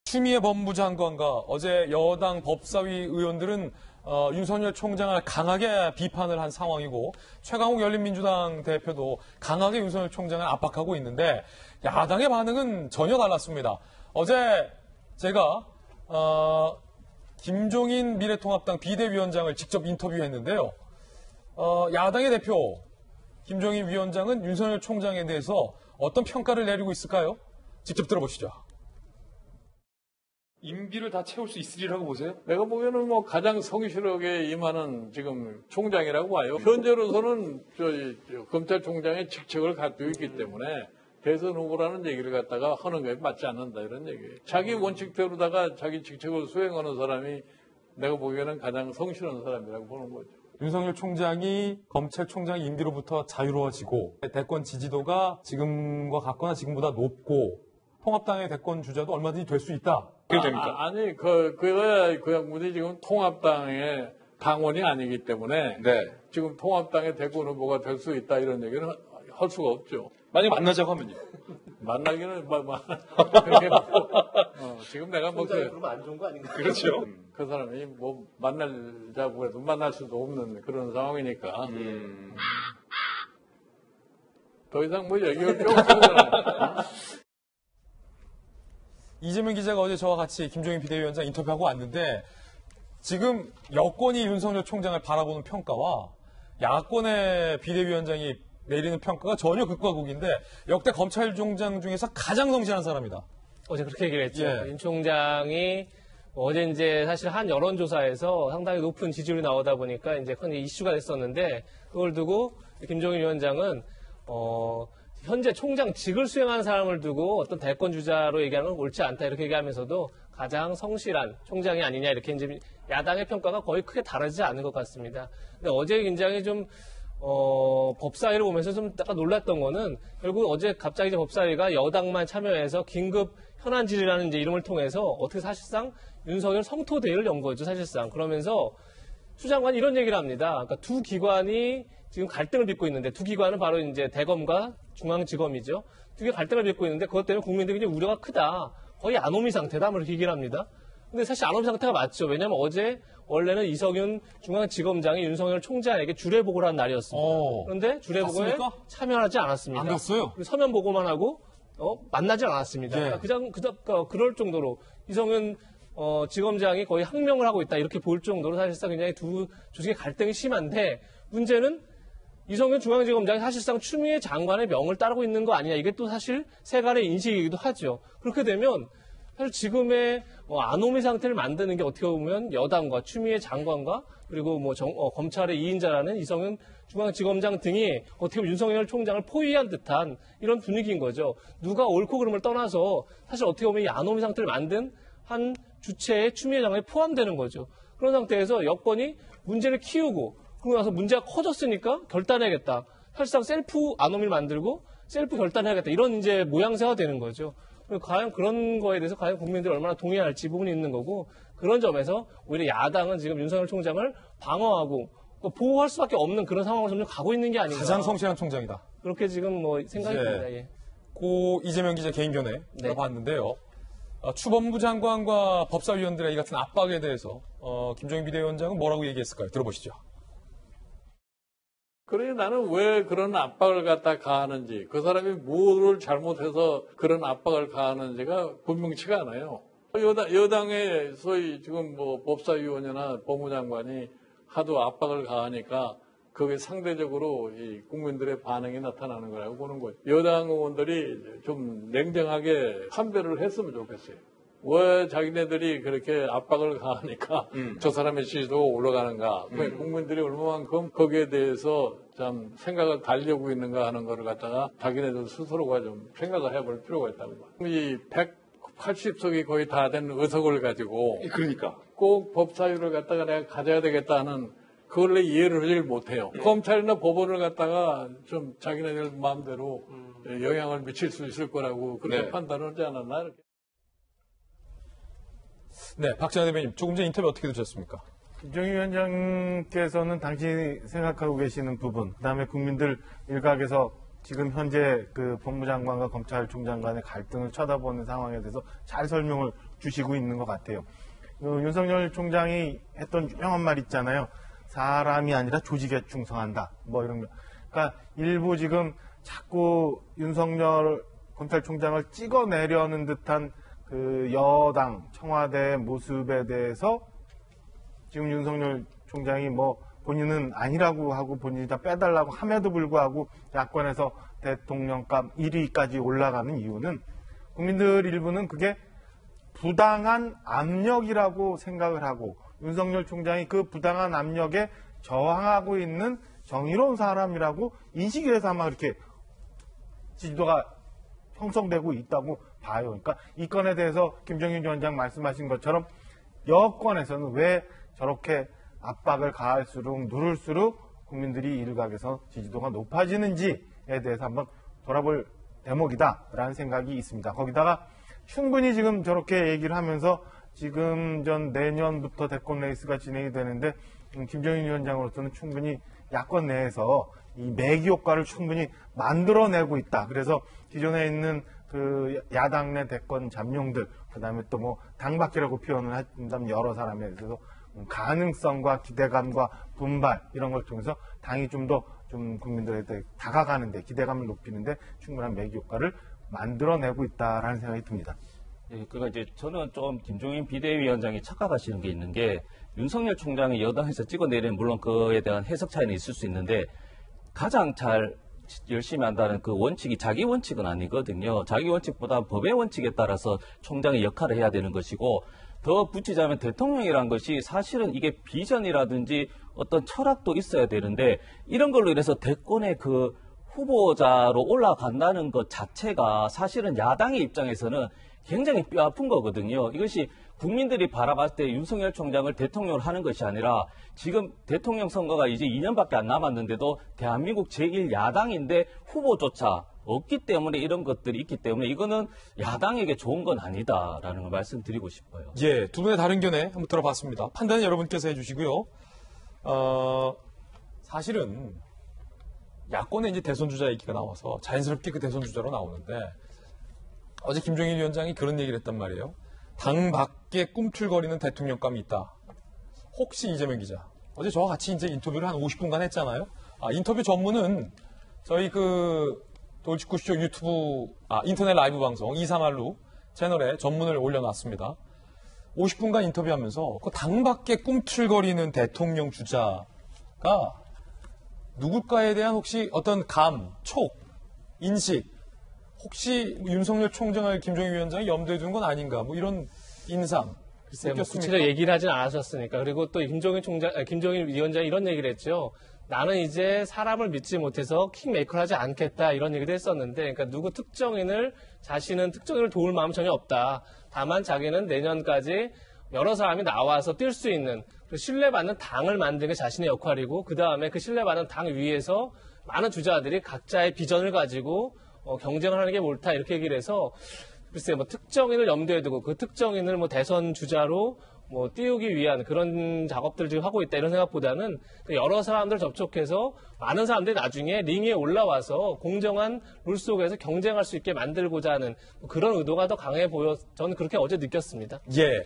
추미애 법무장관과 어제 여당 법사위 의원들은 윤석열 총장을 강하게 비판을 한 상황이고 최강욱 열린민주당 대표도 강하게 윤석열 총장을 압박하고 있는데 야당의 반응은 전혀 달랐습니다. 어제 제가 김종인 미래통합당 비대위원장을 직접 인터뷰했는데요. 야당의 대표 김종인 위원장은 윤석열 총장에 대해서 어떤 평가를 내리고 있을까요? 직접 들어보시죠. 임기를 다 채울 수 있으리라고 보세요? 내가 보기에는 뭐 가장 성실하게 임하는 지금 총장이라고 봐요. 현재로서는 검찰총장의 직책을 갖고 있기 때문에 대선 후보라는 얘기를 갖다가 하는 것에 맞지 않는다 이런 얘기예요. 자기 원칙대로다가 자기 직책을 수행하는 사람이 내가 보기에는 가장 성실한 사람이라고 보는 거죠. 윤석열 총장이 검찰총장 임기로부터 자유로워지고 대권 지지도가 지금과 같거나 지금보다 높고 통합당의 대권 주자도 얼마든지 될 수 있다. 그게 됩니까? 아니, 그 양분이 지금 통합당의 당원이 아니기 때문에 네. 지금 통합당의 대권 후보가 될 수 있다 이런 얘기는 할 수가 없죠. 만약에 만나자고 하면요? 만나기는 지금 내가 그러면 안 좋은 거 아닌가요? 그렇죠. 그 사람이 뭐 만나자고 해도 만날 수도 없는 그런 상황이니까 더 이상 뭐 얘기할 필요 없잖아요. 이재명 기자가 어제 저와 같이 김종인 비대위원장 인터뷰하고 왔는데 지금 여권이 윤석열 총장을 바라보는 평가와 야권의 비대위원장이 내리는 평가가 전혀 극과 극인데 역대 검찰총장 중에서 가장 성실한 사람이다. 어제 그렇게 얘기를 했죠. 예. 윤 총장이 어제 이제 사실 한 여론조사에서 상당히 높은 지지율이 나오다 보니까 이제 큰 이슈가 됐었는데 그걸 두고 김종인 위원장은 현재 총장직을 수행하는 사람을 두고 어떤 대권 주자로 얘기하는 건 옳지 않다 이렇게 얘기하면서도 가장 성실한 총장이 아니냐 이렇게 이제 야당의 평가가 거의 크게 다르지 않은 것 같습니다. 근데 어제 굉장히 좀 법사위를 보면서 좀 약간 놀랐던 거는 결국 어제 갑자기 이제 법사위가 여당만 참여해서 긴급 현안 질의라는 이제 이름을 통해서 어떻게 사실상 윤석열 성토 대회를 연 거죠, 사실상. 그러면서 추 장관이 이런 얘기를 합니다. 그러니까 두 기관이 지금 갈등을 빚고 있는데 두 기관은 바로 이제 대검과 중앙지검이죠. 두 개 갈등을 빚고 있는데 그것 때문에 국민들이 굉장히 우려가 크다. 거의 아노미 상태다. 뭐 이렇게 얘기를 합니다. 근데 사실 아노미 상태가 맞죠. 왜냐하면 어제 원래는 이석윤 중앙지검장이 윤석열 총장에게 주례복을 한 날이었습니다. 그런데 주례복에 참여하지 않았습니다. 안 갔어요? 서면 보고만 하고 만나지 않았습니다. 네. 그러니까 그럴 정도로 이석윤 지검장이 거의 항명을 하고 있다 이렇게 볼 정도로 사실상 굉장히 두 조직의 갈등이 심한데 문제는 이석윤 중앙지검장이 사실상 추미애 장관의 명을 따르고 있는 거 아니냐 이게 또 사실 세간의 인식이기도 하죠. 그렇게 되면 사실 지금의 아노미 상태를 만드는 게 어떻게 보면 여당과 추미애 장관과 그리고 검찰의 2인자라는 이석윤 중앙지검장 등이 어떻게 보면 윤석열 총장을 포위한 듯한 이런 분위기인 거죠. 누가 옳고 그름을 떠나서 사실 어떻게 보면 이 아노미 상태를 만든 한 주체의 추미애 장관이 포함되는 거죠. 그런 상태에서 여권이 문제를 키우고 그러고 나서 문제가 커졌으니까 결단해야겠다. 사실상 셀프 아노미를 만들고 셀프 결단해야겠다. 이런 이제 모양새가 되는 거죠. 과연 그런 거에 대해서 과연 국민들이 얼마나 동의할지 부분이 있는 거고 그런 점에서 오히려 야당은 지금 윤석열 총장을 방어하고 보호할 수밖에 없는 그런 상황으로 점점 가고 있는 게 아닌가. 가장 성실한 총장이다. 그렇게 지금 생각이 듭니다. 예. 고 이재명 기자 개인 견해 봤는데요. 추법무 장관과 법사위원들의 이 같은 압박에 대해서 김종인 비대위원장은 뭐라고 얘기했을까요? 들어보시죠. 그래 나는 왜 그런 압박을 갖다 가하는지 그 사람이 뭐를 잘못해서 그런 압박을 가하는지가 분명치가 않아요. 여당의 소위 지금 법사위원이나 법무장관이 하도 압박을 가하니까 그게 상대적으로 이 국민들의 반응이 나타나는 거라고 보는 거예요. 여당 의원들이 좀 냉정하게 판별을 했으면 좋겠어요. 왜 자기네들이 그렇게 압박을 가하니까 저 사람의 지지도가 올라가는가. 국민들이 얼마만큼 거기에 대해서 참 생각을 달려고 있는가 하는 거를 갖다가 자기네들 스스로가 좀 생각을 해볼 필요가 있다고 봐요. 이 180석이 거의 다 된 의석을 가지고 그러니까 꼭 법사위를 갖다가 내가 가져야 되겠다 하는 그걸 내 이해를 하지 못해요. 검찰이나 법원을 갖다가 좀 자기네들 마음대로 영향을 미칠 수 있을 거라고 그렇게 판단을 하지 않았나 이렇게. 네, 박찬호 대변인 조금 전 인터뷰 어떻게 들으셨습니까? 김종인 위원장께서는 당신이 생각하고 계시는 부분, 그다음에 국민들 일각에서 지금 현재 그 법무장관과 검찰총장 간의 갈등을 쳐다보는 상황에 대해서 잘 설명을 주시고 있는 것 같아요. 윤석열 총장이 했던 유명한 말 있잖아요. 사람이 아니라 조직에 충성한다. 뭐 이런 거. 그러니까 일부 지금 자꾸 윤석열 검찰총장을 찍어내려는 듯한 그 여당 청와대의 모습에 대해서 지금 윤석열 총장이 뭐 본인은 아니라고 하고 본인이 다 빼달라고 함에도 불구하고 야권에서 대통령감 1위까지 올라가는 이유는 국민들 일부는 그게 부당한 압력이라고 생각을 하고 윤석열 총장이 그 부당한 압력에 저항하고 있는 정의로운 사람이라고 인식을 해서 아마 이렇게 지지도가 형성되고 있다고 봐요. 그러니까 이 건에 대해서 김종인 위원장 말씀하신 것처럼 여권에서는 왜 저렇게 압박을 가할수록 누를수록 국민들이 일각에서 지지도가 높아지는지에 대해서 한번 돌아볼 대목이다라는 생각이 있습니다. 거기다가 충분히 지금 저렇게 얘기를 하면서 지금 내년부터 대권 레이스가 진행이 되는데 김종인 위원장으로서는 충분히 야권 내에서 이 매기 효과를 충분히 만들어내고 있다. 그래서 기존에 있는 그 야당 내 대권 잠룡들, 그다음에 또 뭐 당박이라고 표현을 한다면 여러 사람에 대해서 가능성과 기대감과 분발 이런 걸 통해서 당이 좀 더 국민들한테 다가가는데 기대감을 높이는데 충분한 매기 효과를 만들어내고 있다라는 생각이 듭니다. 예, 그러니까 이제 저는 좀 김종인 비대위원장이 착각하시는 게 있는 게 윤석열 총장이 여당에서 찍어내리는 물론 그에 대한 해석 차이는 있을 수 있는데 가장 잘 열심히 한다는 그 원칙이 자기 원칙은 아니거든요. 자기 원칙보다 법의 원칙에 따라서 총장의 역할을 해야 되는 것이고 더 붙이자면 대통령이란 것이 사실은 이게 비전이라든지 어떤 철학도 있어야 되는데 이런 걸로 인해서 대권의 그 후보자로 올라간다는 것 자체가 사실은 야당의 입장에서는 굉장히 뼈아픈 거거든요. 이것이 국민들이 바라봤을 때 윤석열 총장을 대통령으로 하는 것이 아니라 지금 대통령 선거가 이제 2년밖에 안 남았는데도 대한민국 제1야당인데 후보조차 없기 때문에 이런 것들이 있기 때문에 이거는 야당에게 좋은 건 아니다라는 걸 말씀드리고 싶어요. 예, 두 분의 다른 견해 한번 들어봤습니다. 판단은 여러분께서 해주시고요. 사실은 야권의 이제 대선 주자 얘기가 나와서 자연스럽게 그 대선 주자로 나오는데 어제 김종인 위원장이 그런 얘기를 했단 말이에요. 당 밖에 꿈틀거리는 대통령감이 있다. 혹시 이재명 기자, 어제 저와 같이 이제 인터뷰를 한 50분간 했잖아요. 인터뷰 전문은 저희 그 돌직구쇼 유튜브, 인터넷 라이브 방송 231루 채널에 전문을 올려놨습니다. 50분간 인터뷰하면서 그 당 밖에 꿈틀거리는 대통령 주자가 누굴까에 대한 혹시 어떤 감, 촉, 인식, 혹시 윤석열 총장을 김종인 위원장이 염두에 둔 건 아닌가, 뭐 이런 인상. 글쎄요, 구체적으로 얘기를 하진 않으셨으니까. 그리고 또 김종인 위원장이 이런 얘기를 했죠. 나는 이제 사람을 믿지 못해서 킹메이커를 하지 않겠다 이런 얘기도 했었는데, 그러니까 누구 자신은 특정인을 도울 마음 전혀 없다. 다만 자기는 내년까지 여러 사람이 나와서 뛸 수 있는 신뢰받는 당을 만드는 게 자신의 역할이고, 그 다음에 그 신뢰받는 당 위에서 많은 주자들이 각자의 비전을 가지고 경쟁을 하는 게 옳다 이렇게 얘기를 해서, 글쎄 뭐 특정인을 염두에 두고 그 특정인을 뭐 대선 주자로 뭐 띄우기 위한 그런 작업들을 지금 하고 있다 이런 생각보다는 여러 사람들 접촉해서 많은 사람들이 나중에 링에 올라와서 공정한 룰 속에서 경쟁할 수 있게 만들고자 하는 그런 의도가 더 강해 보여 저는 그렇게 어제 느꼈습니다. 예.